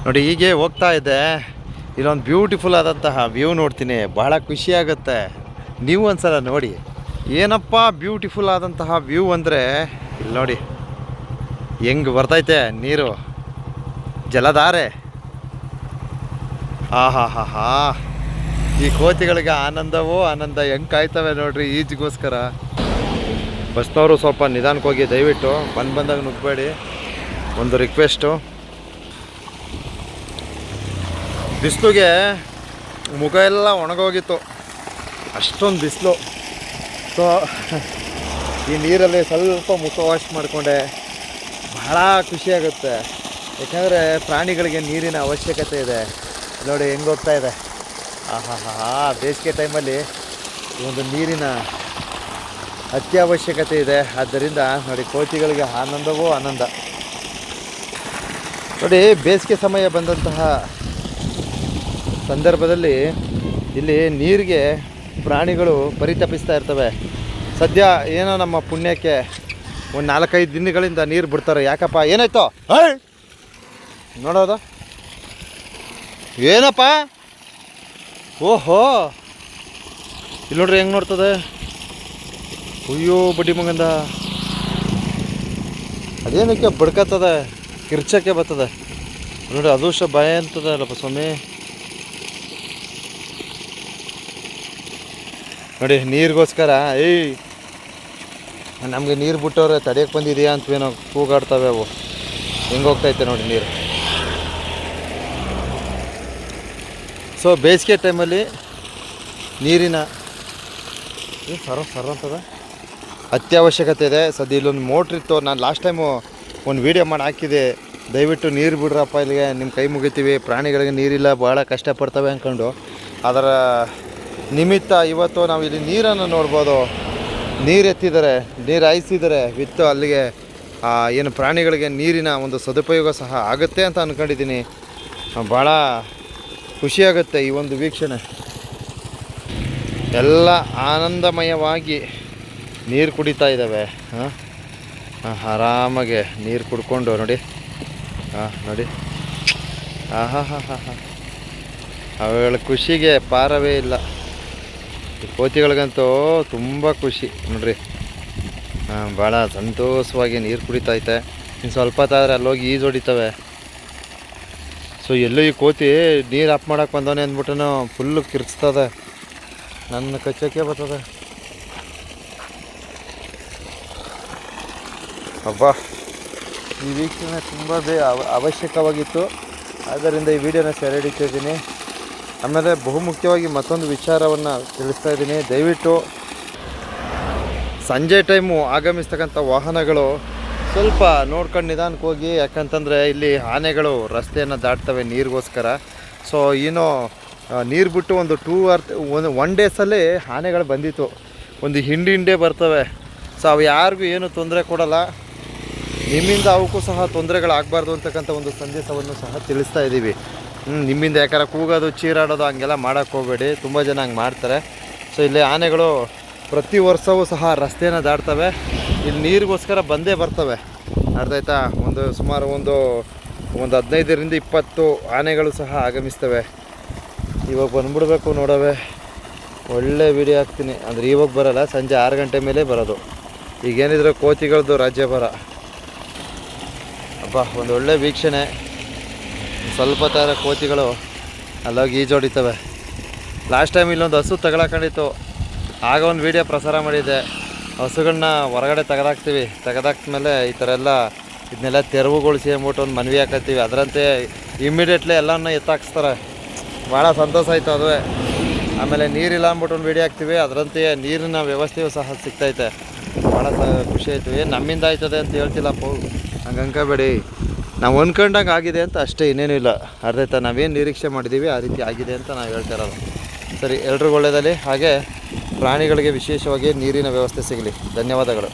ನೋಡಿ ಹೀಗೆ ಹೋಗ್ತಾ ಇದ್ದೆ, ಇಲ್ಲೊಂದು ಬ್ಯೂಟಿಫುಲ್ ಆದಂತಹ ವ್ಯೂ ನೋಡ್ತೀನಿ, ಭಾಳ ಖುಷಿಯಾಗುತ್ತೆ. ನೀವು ಒಂದ್ಸಲ ನೋಡಿ ಏನಪ್ಪ ಬ್ಯೂಟಿಫುಲ್ ಆದಂತಹ ವ್ಯೂ ಅಂದರೆ, ಇಲ್ಲಿ ನೋಡಿ ಹೆಂಗೆ ಬರ್ತೈತೆ ನೀರು, ಜಲಧಾರೆ. ಹಾ ಈ ಕೋತಿಗಳಿಗೆ ಆನಂದವೋ ಆನಂದ, ಹೆಂಗೆ ಕಾಯ್ತವೆ ನೋಡ್ರಿ ಈಜಿಗೋಸ್ಕರ. ಬಸ್ನವರು ಸ್ವಲ್ಪ ನಿಧಾನಕ್ಕೆ ಹೋಗಿ, ದಯವಿಟ್ಟು ಬಂದಾಗ ನುಗ್ಗಬೇಡಿ, ಒಂದು ರಿಕ್ವೆಸ್ಟು. ಬಿಸಿಲಿಗೆ ಮುಖ ಎಲ್ಲ ಒಣಗೋಗಿತ್ತು, ಅಷ್ಟೊಂದು ಬಿಸಿಲು. ಸೊ ಈ ನೀರಲ್ಲಿ ಸ್ವಲ್ಪ ಮುಖ ವಾಶ್ ಮಾಡಿಕೊಂಡೆ, ಬಹಳ ಖುಷಿಯಾಗುತ್ತೆ. ಯಾಕಂದರೆ ಪ್ರಾಣಿಗಳಿಗೆ ನೀರಿನ ಅವಶ್ಯಕತೆ ಇದೆ. ನೋಡಿ ಹೆಂಗೆ ಹೋಗ್ತಾ ಇದೆ. ಬೇಸಿಗೆ ಟೈಮಲ್ಲಿ ಒಂದು ನೀರಿನ ಅತ್ಯವಶ್ಯಕತೆ ಇದೆ. ಆದ್ದರಿಂದ ನೋಡಿ ಕೋತಿಗಳಿಗೆ ಆನಂದವೋ ಆನಂದ. ನೋಡಿ ಬೇಸಿಗೆ ಸಮಯ ಬಂದಂತಹ ಸಂದರ್ಭದಲ್ಲಿ ಇಲ್ಲಿ ನೀರಿಗೆ ಪ್ರಾಣಿಗಳು ಪರಿತಪಿಸ್ತಾ ಇರ್ತವೆ. ಸದ್ಯ ಏನೋ ನಮ್ಮ ಪುಣ್ಯಕ್ಕೆ ಒಂದು 4-5 ದಿನಗಳಿಂದ ನೀರು ಬಿಡ್ತಾರೆ. ಯಾಕಪ್ಪ, ಏನಾಯ್ತು ನೋಡೋದು, ಏನಪ್ಪ? ಓಹೋ, ಇಲ್ಲಿ ನೋಡ್ರಿ ಹೆಂಗೆ ನೋಡ್ತದೆ. ಅಯ್ಯೋ ಬಡ್ಡಿ ಮಗಂದ, ಅದೇನಕ್ಕೆ ಬಡ್ಕತ್ತದ, ಕಿರ್ಚಕ್ಕೆ ಬರ್ತದೆ ನೋಡಿ. ಅದು ಭಯ ಅಂತದ ಅಲ್ಲಪ್ಪ ಸ್ವಾಮಿ. ನೋಡಿ ನೀರಿಗೋಸ್ಕರ ನಮಗೆ ನೀರು ಬಿಟ್ಟವ್ರೆ, ತಡೆಯಕ್ಕೆ ಬಂದಿದೆಯಾ ಅಂತವೇನೋ ಕೂಗಾಡ್ತವೆ ಅವು. ಹೆಂಗೆ ಹೋಗ್ತೈತೆ ನೋಡಿ ನೀರು. ಸೊ ಬೇಸಿಗೆ ಟೈಮಲ್ಲಿ ನೀರಿನ ಸರ ಅಂತದ ಅತ್ಯವಶ್ಯಕತೆ ಇದೆ. ಸದ್ಯ ಇಲ್ಲೊಂದು ಮೋಟ್ರ್ ಇತ್ತು, ನಾನು ಲಾಸ್ಟ್ ಟೈಮು ಒಂದು ವೀಡಿಯೋ ಮಾಡಿ ಹಾಕಿದೆ. ದಯವಿಟ್ಟು ನೀರು ಬಿಡ್ರಪ್ಪ, ಇಲ್ಲಿಗೆ ನಿಮ್ಮ ಕೈ ಮುಗಿತೀವಿ, ಪ್ರಾಣಿಗಳಿಗೆ ನೀರಿಲ್ಲ, ಭಾಳ ಕಷ್ಟಪಡ್ತವೆ ಅಂದ್ಕೊಂಡು. ಅದರ ನಿಮಿತ್ತ ಇವತ್ತು ನಾವು ಇಲ್ಲಿ ನೀರನ್ನು ನೋಡ್ಬೋದು. ನೀರು ಎತ್ತಿದ್ದಾರೆ, ನೀರು ಹಾಯಿಸಿದ್ದಾರೆ ವಿತ್ತು ಅಲ್ಲಿಗೆ. ಏನು ಪ್ರಾಣಿಗಳಿಗೆ ನೀರಿನ ಒಂದು ಸದುಪಯೋಗ ಸಹ ಆಗುತ್ತೆ ಅಂತ ಅಂದ್ಕೊಂಡಿದ್ದೀನಿ. ಭಾಳ ಖುಷಿಯಾಗುತ್ತೆ ಈ ಒಂದು ವೀಕ್ಷಣೆ. ಎಲ್ಲ ಆನಂದಮಯವಾಗಿ ನೀರು ಕುಡಿತಾ ಇದ್ದಾವೆ. ಆರಾಮಾಗೆ ನೀರು ಕುಡ್ಕೊಂಡು ನೋಡಿ. ನೋಡಿ ಅವುಗಳ ಖುಷಿಗೆ ಪಾರವೇ ಇಲ್ಲ. ಈ ಕೋತಿಗಳಿಗಂತೂ ತುಂಬ ಖುಷಿ ನೋಡ್ರಿ. ಭಾಳ ಸಂತೋಷವಾಗಿ ನೀರು ಕುಡಿತೈತೆ. ಇನ್ನು ಸ್ವಲ್ಪ ಹೊತ್ತಾದರೆ ಅಲ್ಲೋಗಿ ಈಜು ಹೊಡಿತವೆ. ಸೊ ಎಲ್ಲೂ ಈ ಕೋತಿ ನೀರು ಆಫ್ ಮಾಡೋಕೆ ಬಂದವನೇ ಅಂದ್ಬಿಟ್ಟು ಫುಲ್ಲು ಕಿರ್ಚ್ತದೆ, ನನ್ನ ಕಚ್ಚಕ್ಕೆ ಬರ್ತದೆ. ಅಬ್ಬಾ, ಈ ವೀಕ್ಷಣೆ ತುಂಬ ಅವಶ್ಯಕವಾಗಿತ್ತು. ಆದ್ದರಿಂದ ಈ ವಿಡಿಯೋನ ಸೆರೆ ಹಿಡಿತಿದ್ದೀನಿ. ಆಮೇಲೆ ಬಹುಮುಖ್ಯವಾಗಿ ಮತ್ತೊಂದು ವಿಚಾರವನ್ನು ತಿಳಿಸ್ತಾ ಇದ್ದೀನಿ. ದಯವಿಟ್ಟು ಸಂಜೆ ಟೈಮು ಆಗಮಿಸ್ತಕ್ಕಂಥ ವಾಹನಗಳು ಸ್ವಲ್ಪ ನೋಡ್ಕೊಂಡು ನಿಧಾನಕ್ಕೆ ಹೋಗಿ. ಯಾಕಂತಂದರೆ ಇಲ್ಲಿ ಆನೆಗಳು ರಸ್ತೆಯನ್ನು ದಾಟ್ತವೆ ನೀರಿಗೋಸ್ಕರ. ಸೊ ಏನೋ ನೀರು ಬಿಟ್ಟು ಒಂದು 1 ಡೇಸಲ್ಲಿ ಆನೆಗಳು ಬಂದಿತ್ತು. ಒಂದು ಹಿಂಡೆ ಬರ್ತವೆ. ಸೊ ಅವು ಯಾರಿಗೂ ಏನು ತೊಂದರೆ ಕೊಡಲ್ಲ. ನಿಮ್ಮಿಂದ ಅವಕ್ಕೂ ಸಹ ತೊಂದರೆಗಳಾಗಬಾರ್ದು ಅಂತಕ್ಕಂಥ ಒಂದು ಸಂದೇಶವನ್ನು ಸಹ ತಿಳಿಸ್ತಾ ಇದ್ದೀವಿ. ನಿಮ್ಮಿಂದ ಯಾಕಾರ ಕೂಗೋದು, ಚೀರಾಡೋದು ಹಂಗೆಲ್ಲ ಮಾಡೋಕ್ಕೆ ಹೋಗಬೇಡಿ. ತುಂಬ ಜನ ಹಂಗೆ ಮಾಡ್ತಾರೆ. ಸೊ ಇಲ್ಲಿ ಆನೆಗಳು ಪ್ರತಿ ವರ್ಷವೂ ಸಹ ರಸ್ತೆಯನ್ನು ದಾಟ್ತವೆ. ಇಲ್ಲಿ ನೀರಿಗೋಸ್ಕರ ಬಂದೇ ಬರ್ತವೆ. ಅರ್ಥ ಆಯ್ತಾ? ಸುಮಾರು ಒಂದು 15-20 ಆನೆಗಳು ಸಹ ಆಗಮಿಸ್ತವೆ. ಇವಾಗ ಬಂದ್ಬಿಡ್ಬೇಕು ನೋಡವೆ. ಒಳ್ಳೆ ವಿಡಿಯೋ ಹಾಕ್ತೀನಿ. ಅಂದರೆ ಇವಾಗ ಬರೋಲ್ಲ, ಸಂಜೆ 6 ಗಂಟೆ ಮೇಲೆ ಬರೋದು. ಈಗೇನಿದ್ರೆ ಕೋತಿಗಳದ್ದು ರಾಜ್ಯಭಾರ. ಅಬ್ಬಾ, ಒಂದು ಒಳ್ಳೆ ವೀಕ್ಷಣೆ. ಸ್ವಲ್ಪ ಥರ ಕೋತಿಗಳು ಅಲ್ಲೋಗಿ ಈಜೋಡಿತವೆ. ಲಾಸ್ಟ್ ಟೈಮ್ ಇಲ್ಲೊಂದು ಹಸು ತಗೊಳಕೊಂಡಿತ್ತು. ಆಗ ಒಂದು ವೀಡಿಯೋ ಪ್ರಸಾರ ಮಾಡಿದ್ದೆ. ಹಸುಗಳನ್ನ ಹೊರಗಡೆ ತೆಗೆದಾಕ್ಮೇಲೆ ಈ ಥರ ಎಲ್ಲ ಇದನ್ನೆಲ್ಲ ತೆರವುಗೊಳಿಸಿ ಅಂದ್ಬಿಟ್ಟು ಒಂದು ಮನವಿ ಹಾಕತ್ತೀವಿ. ಅದರಂತೆ ಇಮ್ಮಿಡಿಯೇಟ್ಲಿ ಎಲ್ಲನೂ ಎತ್ತಾಕ್ಸ್ತಾರೆ. ಭಾಳ ಸಂತೋಷ ಆಯಿತು ಅದುವೇ. ಆಮೇಲೆ ನೀರಿಲ್ಲ ಅಂದ್ಬಿಟ್ಟು ಒಂದು ವೀಡಿಯೋ ಹಾಕ್ತೀವಿ. ಅದರಂತೆಯೇ ನೀರಿನ ವ್ಯವಸ್ಥೆಯೂ ಸಹ ಸಿಗ್ತೈತೆ. ಭಾಳ ಖುಷಿ ಆಯಿತು. ಏನು ನಮ್ಮಿಂದ ಆಯ್ತದೆ ಅಂತ ಹೇಳ್ತಿಲ್ಲಪ್ಪ, ಹಂಗೆ ಅನ್ಕೋಬೇಡಿ. ನಾವು ಅಂದ್ಕೊಂಡಂಗೆ ಆಗಿದೆ ಅಂತ ಅಷ್ಟೇ, ಇನ್ನೇನು ಇಲ್ಲ. ಅರ್ಥ ಆಯ್ತಾ? ನಾವೇನು ನಿರೀಕ್ಷೆ ಮಾಡಿದ್ದೀವಿ ಆ ರೀತಿ ಆಗಿದೆ ಅಂತ ನಾವು ಹೇಳ್ತಾ ಇರೋದು. ಸರಿ, ಎಲ್ರಿಗೂ ಒಳ್ಳೆಯದಲ್ಲಿ. ಹಾಗೆ ಪ್ರಾಣಿಗಳಿಗೆ ವಿಶೇಷವಾಗಿ ನೀರಿನ ವ್ಯವಸ್ಥೆ ಸಿಗಲಿ. ಧನ್ಯವಾದಗಳು.